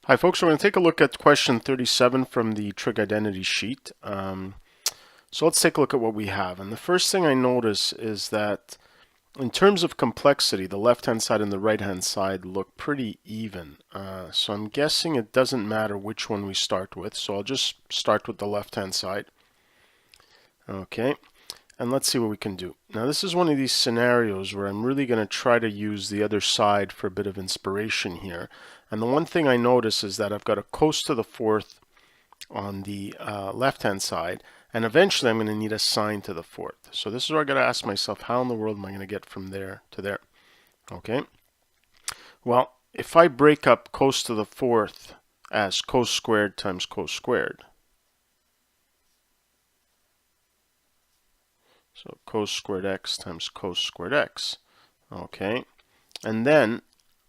Hi folks, we're going to take a look at question 37 from the trig identity sheet. So let's take a look at what we have. And the first thing I notice is that in terms of complexity, the left-hand side and the right-hand side look pretty even. So I'm guessing it doesn't matter which one we start with. So I'll just start with the left-hand side. Okay, and let's see what we can do. Now this is one of these scenarios where I'm really going to try to use the other side for a bit of inspiration here. And the one thing I notice is that I've got a cos to the fourth on the left-hand side, and eventually I'm going to need a sine to the fourth. So this is where I got to ask myself, how in the world am I going to get from there to there? Okay. Well, if I break up cos to the fourth as cos squared times cos squared, so cos squared x times cos squared x, okay, and then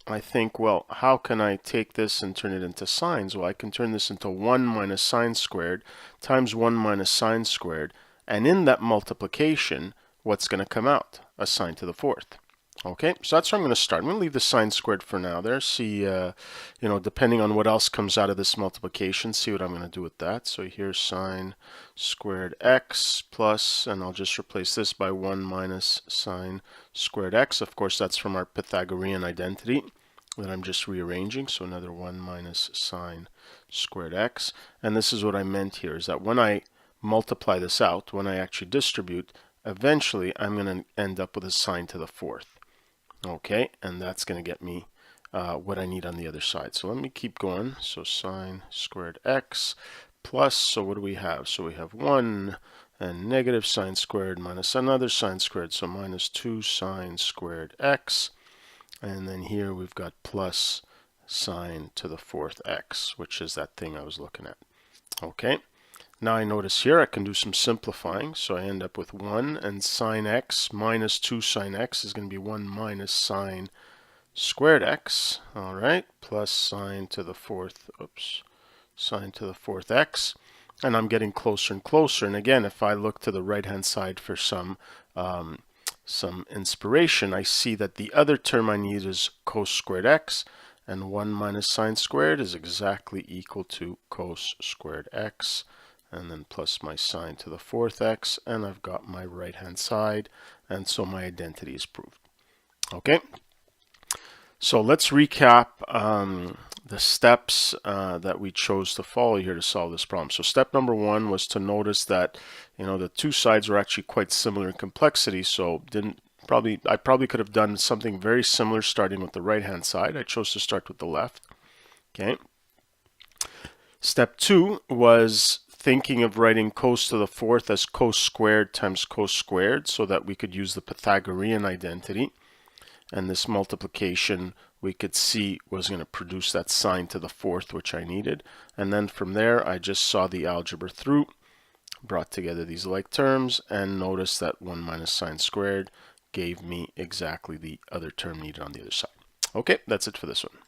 I think, well, how can I take this and turn it into sines? Well, I can turn this into 1 minus sine squared times 1 minus sine squared. And in that multiplication, what's going to come out? A sine to the fourth. Okay, so that's where I'm going to start. I'm going to leave the sine squared for now there. See, depending on what else comes out of this multiplication, see what I'm going to do with that. So here's sine squared x plus, and I'll just replace this by 1 minus sine squared x. Of course, that's from our Pythagorean identity that I'm just rearranging. So another 1 minus sine squared x. And this is what I meant here, is that when I multiply this out, when I actually distribute, eventually I'm going to end up with a sine to the fourth. Okay, and that's going to get me what I need on the other side. So let me keep going. So sine squared x plus, so what do we have? So we have 1 and negative sine squared minus another sine squared, so minus 2 sine squared x. And then here we've got plus sine to the fourth x, which is that thing I was looking at. Okay. Now I notice here I can do some simplifying, so I end up with 1 and sine x minus 2 sine x is going to be 1 minus sine squared x, all right, plus sine to the fourth, sine to the fourth x, and I'm getting closer and closer. And again, if I look to the right-hand side for some inspiration, I see that the other term I need is cos squared x, and 1 minus sine squared is exactly equal to cos squared x, and then plus my sine to the fourth x, and I've got my right hand side, and so my identity is proved. Okay, so let's recap the steps that we chose to follow here to solve this problem. So step number 1 was to notice that the two sides were actually quite similar in complexity, so I probably could have done something very similar starting with the right hand side. I chose to start with the left. Okay. Step 2 was thinking of writing cos to the fourth as cos squared times cos squared so that we could use the Pythagorean identity. And this multiplication we could see was going to produce that sine to the fourth, which I needed. And then from there, I just saw the algebra through, brought together these like terms, and noticed that 1 minus sine squared gave me exactly the other term needed on the other side. Okay, that's it for this one.